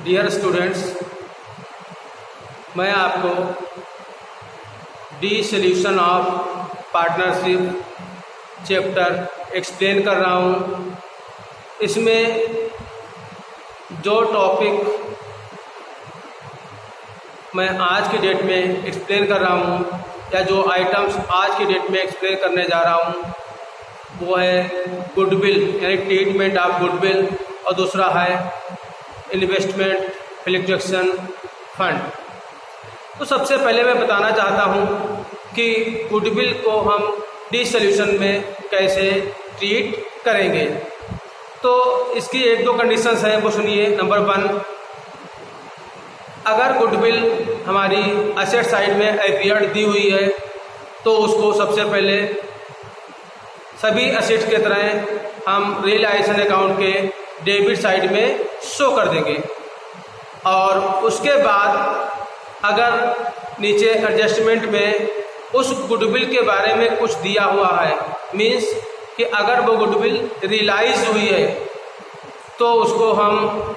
Dear students, मैं आपको D solution of partnership chapter explain कर रहा हूँ। इसमें जो टॉपिक मैं आज की डेट में एक्सप्लेन कर रहा हूँ या जो आइटम्स आज की डेट में एक्सप्लेन करने जा रहा हूँ वो है गुडविल यानी ट्रीटमेंट ऑफ गुडविल, और दूसरा है इन्वेस्टमेंट फ्लक्चुएशन फंड। तो सबसे पहले मैं बताना चाहता हूँ कि गुडविल को हम डी सॉल्यूशन में कैसे ट्रीट करेंगे। तो इसकी एक दो कंडीशंस हैं, वो सुनिए। नंबर 1, अगर गुडविल हमारी एसेट साइड में अपीयर्ड दी हुई है तो उसको सबसे पहले सभी एसेट्स की तरह हम रियलाइजेशन अकाउंट के डेबिट साइड में शो कर देंगे, और उसके बाद अगर नीचे एडजस्टमेंट में उस गुडविल के बारे में कुछ दिया हुआ है, मीन्स कि अगर वो गुडविल रियलाइज हुई है तो उसको हम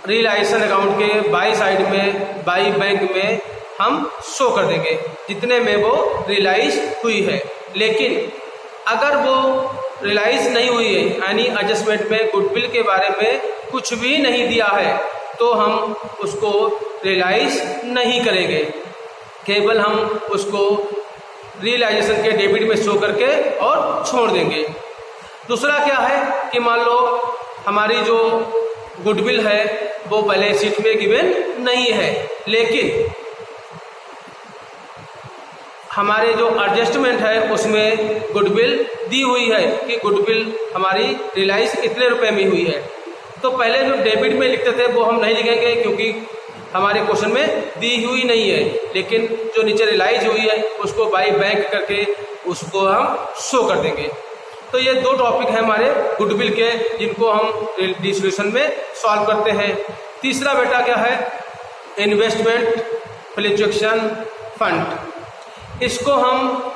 रियलाइजेशन अकाउंट के बाई साइड में, बाई बैंक में हम शो कर देंगे जितने में वो रियलाइज हुई है। लेकिन अगर वो रियलाइज नहीं हुई है यानी एडजस्टमेंट में गुडविल के बारे में कुछ भी नहीं दिया है तो हम उसको रियलाइज नहीं करेंगे, केवल हम उसको रियलाइजेशन के डेबिट में शो करके और छोड़ देंगे। दूसरा क्या है कि मान लो हमारी जो गुडविल है वो बैलेंस शीट में गिवन नहीं है, लेकिन हमारे जो एडजस्टमेंट है उसमें गुडविल दी हुई है कि गुडविल हमारी रियलाइज इतने रुपए में हुई है। तो पहले जो डेबिट में लिखते थे वो हम नहीं लिखेंगे क्योंकि हमारे क्वेश्चन में दी हुई नहीं है, लेकिन जो नीचे रियलाइज हुई है उसको बाई बैंक करके उसको हम शो कर देंगे। तो ये दो टॉपिक हैं हमारे गुडविल के जिनको हम डी सॉल्यूशन में सॉल्व करते हैं। तीसरा बेटा क्या है, इन्वेस्टमेंट फ्लक्चुएशन फंड। इसको हम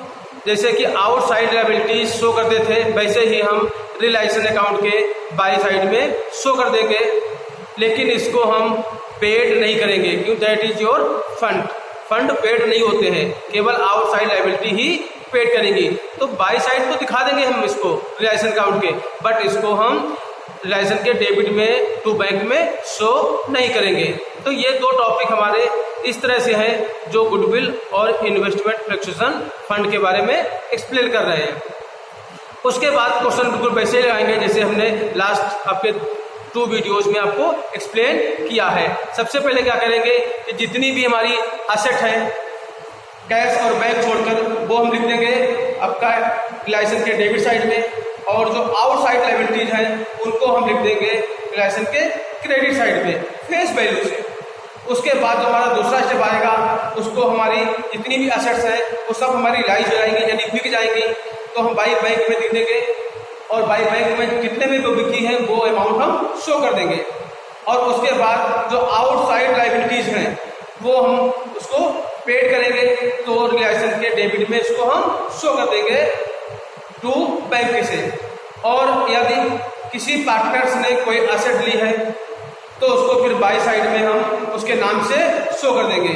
जैसे कि आउटसाइड लायबिलिटीज शो करते थे वैसे ही हम रियलाइजेशन अकाउंट के बाई साइड में शो कर देंगे, लेकिन इसको हम पेड नहीं करेंगे क्यों, that is your fund. Fund paid नहीं होते हैं, केवल आउटसाइड लायबिलिटी ही पेड करेंगी। तो बाई साइड तो दिखा देंगे हम इसको रियलाइजेशन अकाउंट के, बट इसको हम रियलाइजेशन के डेबिट में टू बैंक में शो नहीं करेंगे। तो ये दो टॉपिक हमारे इस तरह से हैं जो गुडविल और इन्वेस्टमेंट फ्लक्चुएशन फंड के बारे में एक्सप्लेन कर रहे हैं। उसके बाद क्वेश्चन बिल्कुल वैसे ही लगाएंगे जैसे हमने लास्ट आपके 2 वीडियोज में आपको एक्सप्लेन किया है। सबसे पहले क्या करेंगे कि जितनी भी हमारी एसेट है कैश और बैंक छोड़कर वो हम लिख देंगे आपका रियलाइजेशन के डेबिट साइड में, और जो आउटसाइड लायबिलिटीज हैं उनको हम लिख देंगे रियलाइजेशन के क्रेडिट साइड में फेस वैल्यू से। उसके बाद जो हमारा दूसरा स्टेप आएगा उसको हमारी जितनी भी एसेट्स हैं वो सब हमारी रियलाइज हो जाएंगी यानी बिक जाएंगी, तो हम बाई बैंक में लिख देंगे, और बाई बैंक में कितने में वो बिकी हैं वो अमाउंट हम शो कर देंगे। और उसके बाद जो आउटसाइड लायबिलिटीज हैं वो हम उसको पेड करेंगे, तो रियलाइजेशन के डेबिट में इसको हम शो कर देंगे टू बैंक से। और यदि किसी पार्टनर्स ने कोई एसेट ली है तो उसको फिर बाई साइड में हम उसके नाम से शो कर देंगे,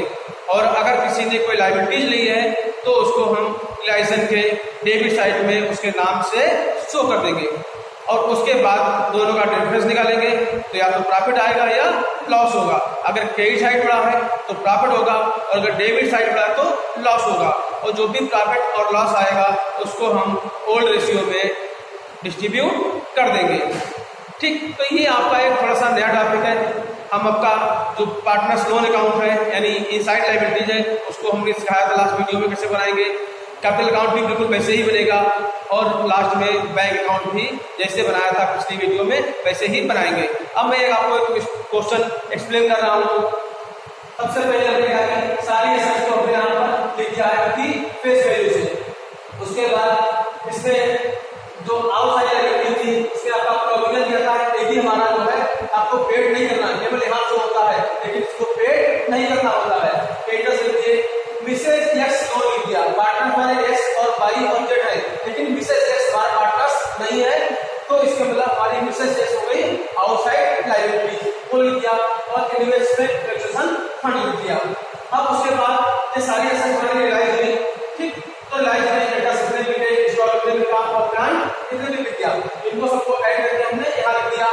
और अगर किसी ने कोई लायबिलिटीज ली है तो उसको हम रियलाइजेशन के डेबिट साइड में उसके नाम से शो कर देंगे। और उसके बाद दोनों का डिफरेंस निकालेंगे, तो या तो प्रॉफिट आएगा या लॉस होगा। अगर क्रेडिट साइड बढ़ा है तो प्रॉफिट होगा, और अगर डेबिट साइड बढ़ा तो लॉस होगा। और जो भी प्रॉफिट और लॉस आएगा उसको हम ओल्ड रेशियो में डिस्ट्रीब्यूट कर देंगे। ठीक, तो ये आपका एक थोड़ा सा नया टॉपिक है। हम आपका जो पार्टनर्स लोन अकाउंट है यानी इनसाइड लायबिलिटीज है उसको हमने सिखाया था लास्ट वीडियो में कैसे बनाएंगे। कैपिटल अकाउंट भी बिल्कुल वैसे ही बनेगा, और लास्ट में बैंक अकाउंट भी जैसे बनाया था पिछली वीडियो में वैसे ही बनाएंगे। अब मैं आपको एक क्वेश्चन एक्सप्लेन कर रहा हूँ। सबसे पहले हमने सारी एसेट्स को अपने यहाँ पर लिख दिया है कि फेस वैल्यू से। उसके बाद इसमें जो आउटसाइड लायबिलिटी थी उसके आपका प्रोविजन दिया था, ये भी हमारा जो है आपको पेड नहीं करना है, केवल यहाँ से होता है लेकिन इसको पेड नहीं करना होता है। पेड से लीजिए मिसेज एक्स लोन लिख दिया, पार्टनर हमारे एक्स और वाई और जेड है, लेकिन मिसेज एक्स हमारे पार्टनर्स नहीं है, तो इसके मतलब हमारी मिसेज एक्स हो गई कोई आउटसाइड लायबिलिटीज वो लिख दिया और इन्वेस्टमेंट ट्रांजैक्शन फंड लिख दिया। अब उसके बाद ये सारी एसेट्स हमारी रियलाइज हुई, ठीक, तो रियलाइज में डेटा कितने लिखे, स्टॉक कितने लिखा और प्लान कितने लिख दिया, इनको सबको ऐड करके हमने यहाँ लिख दिया।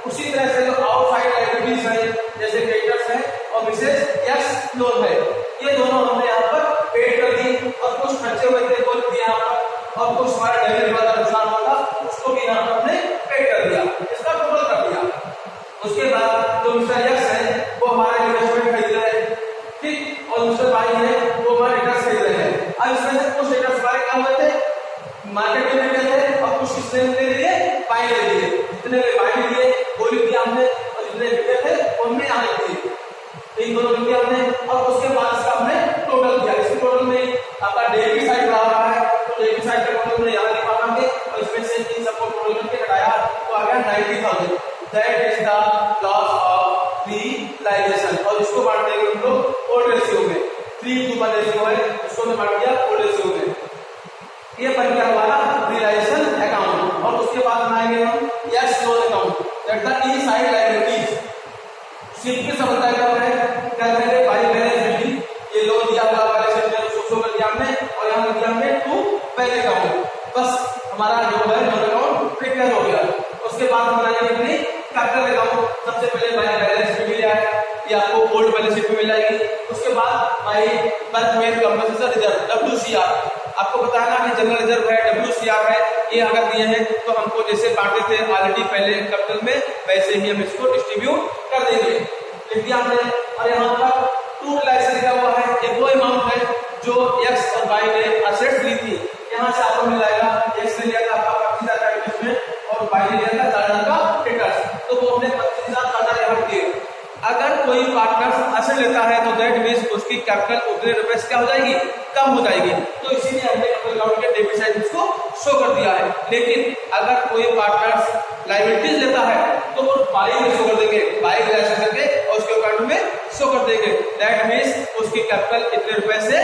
उसी तरह से जो आउटसाइड लायबिलिटीज है जैसे क्रेडिटर्स है और मिसेज एक्स लोन है, ये दोनों हमने यहाँ पर पेड कर दी और कुछ खर्चे हुए थे वो लिख दिया यहाँ पर, और कुछ हमारा डैमेज हुआ था, नुकसान हुआ था, उसको भी यहाँ पर हमने पेड कर दिया, इसका टोटल कर दिया। उसके बाद जो मिस्टर एक्स है वो हमारा इन्वेस्टमेंट खरीद रहे हैं, ठीक, और मिस्टर वाई है वो हमारे रिटर्न खरीद रहे हैं। अब इसमें से कुछ रिटर्न हमारे क्या हुए थे, मार्केट में मिले थे और कुछ किसने ले लिए, बाई ले लिए, जितने में बाई लिए वो लिख दिया हमने और जितने बिके थे वो हमने यहाँ लिख दिए, इन दोनों लिख दिया हमने। और उसके बाद इसका हमने टोटल किया, इसके टोटल में आपका डेबिट साइड रहा है तो डेबिट साइड का टोटल हमने यहाँ लिखा हमने और इसमें से इन सबको टोटल करके घटाया तो आ गया 90,000, that is the loss of realization. और इसको बांट देंगे हम लोग ओल्ड रेशियो में, 3:1 रेशियो है, उसको हमने बांट दिया ओल्ड रेशियो में। ये बन गया हमारा रियलाइजेशन अकाउंट। और उसके बाद बनाएंगे हम yes loan account, that the E side liabilities. Simple सा बताया क्या है, क्या करेंगे, बाई बैलेंस शीट, ये लोन दिया हुआ बैलेंस शीट में उसको शो कर दिया हमने और यहाँ लिख दिया हमने टू बैंक अकाउंट, बस हमारा जो है लोन अकाउंट प्रिपेयर हो गया। उसके बाद हम बनाएंगे अपनी कैपिटल अकाउंट। सबसे पहले बाई बैलेंस शीट मिल जाए, ये आपको ओल्ड बैलेंस शीट में मिल जाएगी। उसके बाद by birth made compensation reserve WCR, आपको बताना है जनरल रिजर्व है, WCR है, ये अगर दिए हैं तो हमको जैसे बांटे थे ऑलरेडी पहले कैपिटल में वैसे ही हम इसको डिस्ट्रीब्यूट कर देंगे, लिख दिया हमने। और यहाँ पर टू रियलाइजेशन लिखा हुआ है, ये वो अमाउंट है जो एक्स और वाई ने असेट्स ली थी, यहाँ से आपको मिल जाएगा, एक्स ने लिया था आपका 25,000 का इन्वेस्टमेंट और वाई ने लिया था 4,000 का रिटर्न, तो वो हमने 25,000 4,000 यहाँ दिए। अगर कोई पार्टनर असेट लेता है तो दैट मींस उसकी कैपिटल उतने रुपए से क्या हो जाएगी, कम हो जाएगी, तो इसीलिए हमने कैपिटल अकाउंट के डेबिट साइड उसको शो कर दिया है। लेकिन अगर कोई पार्टनर लायबिलिटीज लेता है तो वो बाई में शो कर देंगे, बाई रियलाइजेशन करके और उसके अकाउंट में शो कर देंगे, दैट मींस उसकी कैपिटल इतने रुपए से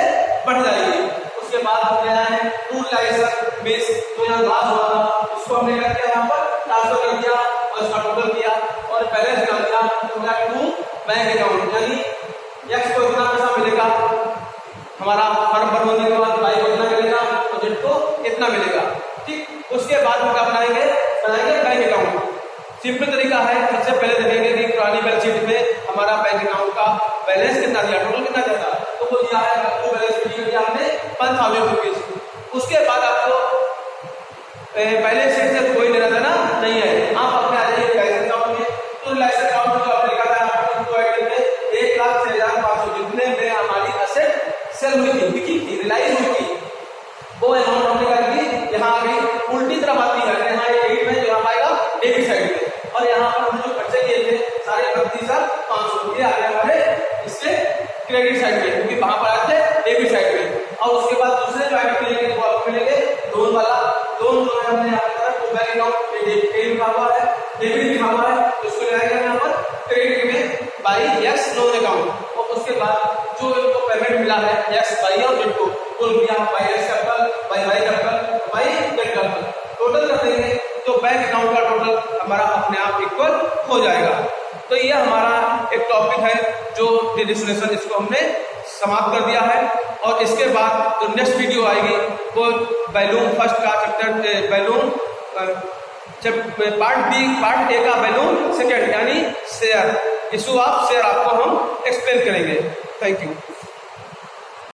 बढ़ जाएगी। उसके बाद हमने यहाँ है टू रियलाइजेशन मींस तो यहाँ लॉस हुआ था उसको हमने क्या किया, यहाँ पर ट्रांसफर कर दिया और इसका टोटल किया और बैलेंस निकाल दिया तो मिला टू बैंक अकाउंट, यानी एक्स को इतना पैसा मिलेगा, हमारा फर्म बंद होने के बाद वाई को इतना मिलेगा और जेड को इतना मिलेगा, ठीक। उसके बाद हम क्या बनाएंगे बैंक अकाउंट। सिंपल तरीका है, सबसे पहले देखेंगे कि पुरानी बैलेंस शीट में हमारा बैंक अकाउंट का बैलेंस कितना दिया, टोटल कितना दिया था, तो वो दिया है आपको बैलेंस शीट दिया हमने 5,000 रुपीज। उसके बाद आपको बैलेंस शीट से कोई लेना देना नहीं है, आप अपने आ जाइए बैलेंस अकाउंट में, तो रियलाइजेशन अकाउंट जो आपने लिखा था आपको 1,06,500 जितने में हमारी असेट सेल हुई थी, बिकी थी, रियलाइज हुई थी, वो अमाउंट हमने क्या की यहाँ आ गई, उल्टी तरफ आती है, यहाँ डेबिट में यहाँ आएगा डेबिट साइड में और यहाँ पर हमने जो खर्चे किए थे सारे 32,500 ये आ गए हमारे इसके क्रेडिट साइड में, क्योंकि वहां पर आते थे डेबिट साइड में। और उसके बाद दूसरे जो आइटम मिलेंगे वो आपको मिलेंगे लोन वाला, लोन जो है हमने यहाँ पर टू बैंक अकाउंट क्रेडिट लिखा हुआ है, डेबिट लिखा हुआ है, तो इसको ले आएगा यहाँ पर क्रेडिट में बाई एक्स लोन अकाउंट। और उसके बाद जो इनको पेमेंट मिला है एक्स बाई और जेड को कुल किया by X capital by Y capital by Z capital, total कर देंगे तो बैंक अकाउंट का टोटल हमारा अपने आप इक्वल हो जाएगा। तो ये हमारा एक टॉपिक है जो डिस्कशन, इसको हमने समाप्त कर दिया है। और इसके बाद जो नेक्स्ट वीडियो आएगी वो बैलून फर्स्ट का चैप्टर बैलून पार्ट ए का बैलून सेकेंड यानी शेयर, इशू ऑफ शेयर आपको हम एक्सप्लेन करेंगे। Thank you.